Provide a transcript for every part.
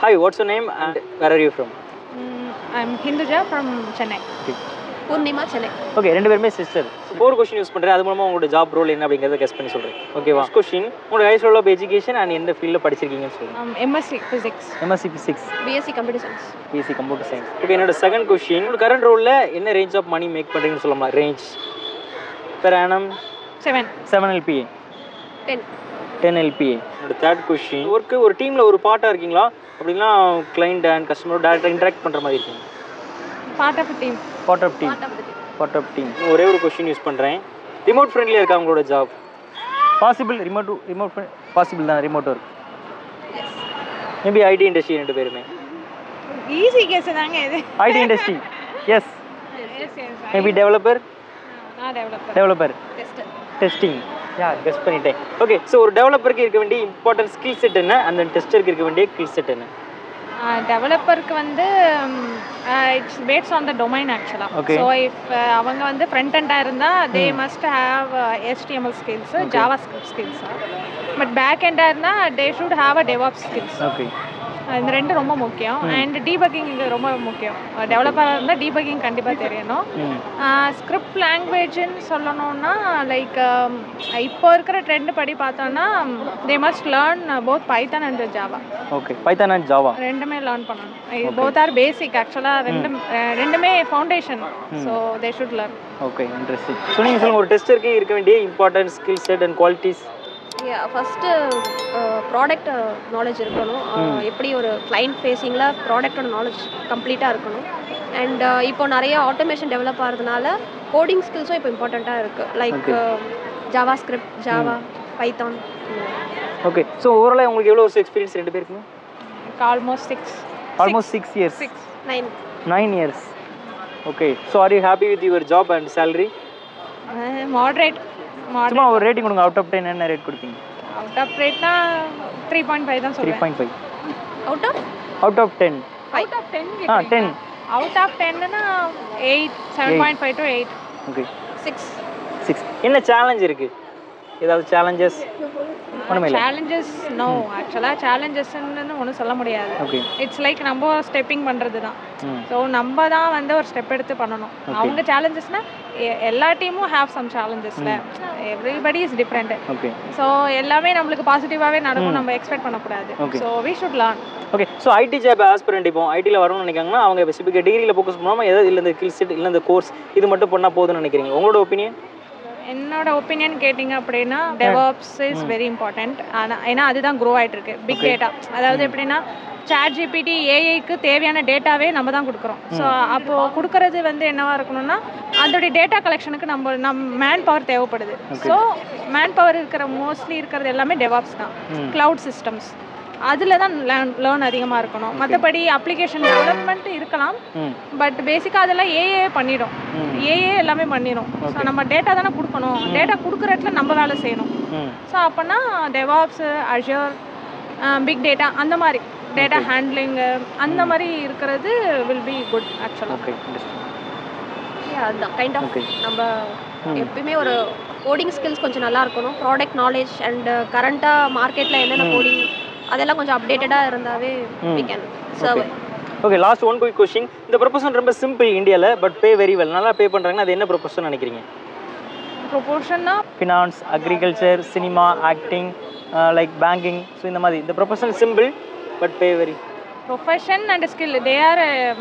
Hi, what's your name and where are you from? I'm Hinduja from Chennai. Okay. Purnima, Chennai. Okay, ரெண்டு பேருமே sister. 4 question use பண்றேன். அது மூலமா உங்களோட job role என்ன அப்படிங்கறத கெஸ் பண்ணி சொல்றேன். ஓகேவா? ஃபர்ஸ்ட் கொஸ்டின், உங்களோட highest level of education and எந்த ஃபீல்ட்ல படிச்சிருக்கீங்கன்னு சொல்லுங்க. MSc Physics. MSc Physics, BSc Computer Science. BSc Computer Science. Okay, என்னோட செகண்ட் கொஸ்டின், உங்களோட கரண்ட் ரோல்ல என்ன ரேஞ்ச் ஆஃப் மணி மேக் பண்றீங்கன்னு சொல்லலாம். Range per annum 7 LPA. 10 LPA. என்னோட தேர்ட் கொஸ்டின், ஒரு டீம்ல ஒரு பார்ட்டா இருக்கீங்களா அப்படினா கிளையண்ட் அண்ட் கஸ்டமரோட டைரக்டா இன்டராக்ட் பண்ற மாதிரி இருக்கீங்க? Part of a team. Part of team. ஒரே ஒரு கொஸ்டின் யூஸ் பண்றேன். ரிமோட் ஃப்ரெண்ட்லியா இருக்கா உங்களோட ஜாப்? பாசிபிள். ரிமோட் பாசிபிள் தான். Remote work. Yes. Maybe IT industry ரெண்டு பேருமே. Easy guess தாங்க இது. IT industry. Yes. Yes. Maybe developer. நான் developer. Tester. Testing. Yeah, guess பண்ணிட்டேன். ஓகே, ஸோ ஒரு டெவலப்பருக்கு இருக்க வேண்டிய இம்பார்ட்டன்ட் ஸ்கில் செட் என்ன, அந்த டெஸ்டருக்கு இருக்க வேண்டிய ஸ்கில் செட் என்ன? டெவலப்பருக்கு வந்து it's based on the domain ஆக்சுவலா. Okay. ஸோ இஃப் அவங்க வந்து ஃப்ரண்ட் எண்டாக இருந்தால் they must have HTML skills, JavaScript skills. But back எண்டாக இருந்தால் they should have a DevOps skills. Okay. இந்த ரெண்டு ரொம்ப முக்கியம். அண்ட் டீபக்கிங் இங்கே ரொம்ப முக்கியம். டெவலப்பராக இருந்தால் டீபக்கிங் கண்டிப்பாக தெரியணும். ஸ்கிரிப்ட் லாங்குவேஜ்னு சொல்லணும்னா லைக் இப்போ இருக்கிற ட்ரெண்ட் படி பார்த்தோன்னா they must learn both Python and Java. Okay, Python and Java ரெண்டுமே லேர்ன் பண்ணணும். போத் ஆர் பேசிக் ஆக்சுவலாக. ரெண்டுமே foundation. So they should learn. Okay, interesting. So நீங்கள் சொல்லுங்கள், ஒரு டெஸ்டருக்கு இருக்க வேண்டிய important skill set and qualities. First product knowledge இருக்கணும். எப்படி ஒரு கிளைண்ட் ஃபேஸிங்கில் ப்ராடக்டோட நாலேஜ் கம்ப்ளீட்டாக இருக்கணும். அண்ட் இப்போ நிறைய ஆட்டோமேஷன் டெவலப் ஆகிறதுனால கோடிங் ஸ்கில்ஸும் இப்போ இம்பார்ட்டண்ட்டாக இருக்குது. Like Java script, Java, Python. Okay, so ஓவராலாக உங்களுக்கு எவ்வளோ வருஷம் எக்ஸ்பீரியன்ஸ் ரெண்டு பேருக்குமே? Almost 6 years. 9 years. Okay, so are you happy with your job and salary? Moderate. சும்மா ஒரு ரேட்டிங் கொடுங்க. அவுட் ஆஃப் 10 என்ன ரேட் கொடுப்பீங்க? அவுட் ஆஃப் ரேட்னா 3.5 தான் சொல்றேன். 3.5. Out of 10. Out of 10. 10. Out of 10னா 8, 7.5 to 8. ஓகே. 6. என்ன சேலஞ்ச் இருக்கு? ஏதாவது சேலஞ்சஸ்? ஒண்ணுமே இல்ல. Challenges no. ஆக்சுவலா சேலஞ்சஸ்ன்னு ஒன்றும் சொல்ல முடியாது. ஓகே. இட்ஸ் லைக் நம்ம ஸ்டெப்பிங் பண்ணுறது தான். ஸோ நம்ம தான் வந்து ஒரு ஸ்டெப் எடுத்து பண்ணணும். அவங்க சேலஞ்சஸ்னா எல்லா டீமும் ஹேவ் சம் சேலஞ்சஸ்ல. Everybody is different. Okay. So எல்லாமே நம்மளுக்கு பாசிட்டிவாகவே நடக்கும் நம்ம எக்ஸ்பெக்ட் பண்ணக்கூடாது. So we should learn. Okay, so IT job aspirant இப்போ ஐடியில் வரணும்னு நினைக்காங்கன்னா அவங்க ஸ்பெசிஃபிக் டிகிரியில் ஃபோக்கஸ் பண்ணாமல் ஏதாவது இல்லை இந்த ஸ்கில் செட் இல்லை இந்த கோர்ஸ் இது மட்டும் பண்ணால் போதும்னு நினைக்கிறீங்க? உங்களோட ஒப்பீனியன்? என்னோட ஒப்பீனியன் கேட்டிங்க அப்படின்னா DevOps இஸ் வெரி இம்பார்ட்டண்ட். ஆனால் ஏன்னா அதுதான் க்ரோ ஆகிட்டு இருக்கு. பிக் டேட்டா, அதாவது எப்படின்னா ChatGPT ஏஐக்கு தேவையான டேட்டாவே நம்ம தான் கொடுக்குறோம். ஸோ அப்போது கொடுக்குறது வந்து என்னவா இருக்கணும்னா அதோடைய டேட்டா கலெக்ஷனுக்கு நம்ம மேன் பவர் தேவைப்படுது. ஸோ மேன் பவர் மோஸ்ட்லி இருக்கிறது எல்லாமே DevOps தான். க்ளவுட் சிஸ்டம்ஸ் அதில் தான் லேர்ன் அதிகமாக இருக்கணும். மற்றபடி அப்ளிகேஷன் டெவலப்மெண்ட் இருக்கலாம், பட் பேசிக்காக அதெல்லாம் ஏஏ பண்ணிடும். ஏஏ எல்லாமே பண்ணிடும். ஸோ நம்ம டேட்டா தானே கொடுக்கணும். டேட்டா கொடுக்குற இடத்துல நம்ம வேலை செய்யணும். ஸோ அப்போனா DevOps, Azure, பிக் டேட்டா, அந்த மாதிரி டேட்டா ஹேண்ட்லிங்கு அந்த மாதிரி இருக்கிறது வில் பி குட் ஆக்சுவலாக. ஓகே, அதுதான் கைண்ட் ஆஃப் நம்ம எப்பயுமே ஒரு கோடிங் ஸ்கில்ஸ் கொஞ்சம் நல்லா இருக்கணும். ப்ராடக்ட் நாலேஜ் அண்ட் கரண்ட்டாக மார்க்கெட்டில் என்னென்ன கோடிங் அதெல்லாம் கொஞ்சம் அப்டேட்டடாக இருந்தாவே we can serve. Okay, last one quick question. இந்த ப்ரொபோஷன் ரொம்ப சிம்பிள் இந்தியாவில், பட் பே வெரி வெல். நல்லா பே பண்ணுறாங்கன்னா அது என்ன ப்ரொபோஷன் நினைக்கிறீங்க? ப்ரொபோஷன்னா finance, agriculture, cinema, acting, like banking. So இந்த மாதிரி இந்த profession simple but pay very. Profession and skill they are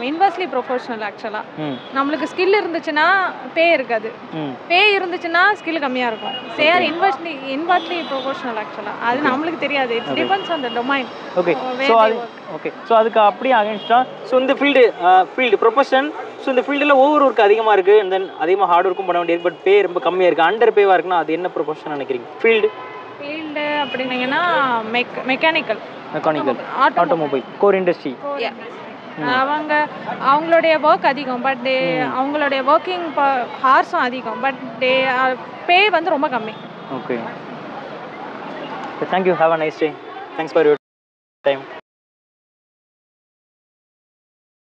inversely professional ஆக்சுவலாக. நம்மளுக்கு ஸ்கில் இருந்துச்சுன்னா பே இருக்காது, பே இருந்துச்சுன்னா ஸ்கில் கம்மியாக இருக்கும். தே ஆர் இன்வெர்ஸ்லி ப்ரொஃபஷனல் ஆக்சுவலாக. அது நம்மளுக்கு தெரியாது. It's depends on the domain. Okay, so அது ஓகே. ஸோ அதுக்கு அப்படியே அகேன்ஸ்டாக ஸோ இந்த ஃபீல்டு ப்ரொஃபஷன். ஸோ இந்த ஃபீல்டில் ஓவர் ஒர்க் அதிகமாக இருக்குது அண்ட் தென் அதிகமாக ஹார்ட் ஒர்க்கும் பண்ண வேண்டியது, பட் பே ரொம்ப கம்மியாக இருக்குது, அண்டர் பேவாக இருக்குன்னா அது என்ன ப்ரொஃபஷன் நினைக்கிறீங்க? ஃபீல்டு அப்படின்னீங்கன்னா மெக்கானிக்கல், ஆட்டோமொபைல், கோர் இண்டஸ்ட்ரி. அவங்களுடைய ஒர்க் அதிகம், பட் அவங்களுடைய ஒர்க்கிங் ஹார்ஸும் அதிகம், பட் பே வந்து ரொம்ப கம்மி. Okay, thank you. Have a nice day. Thanks for your time.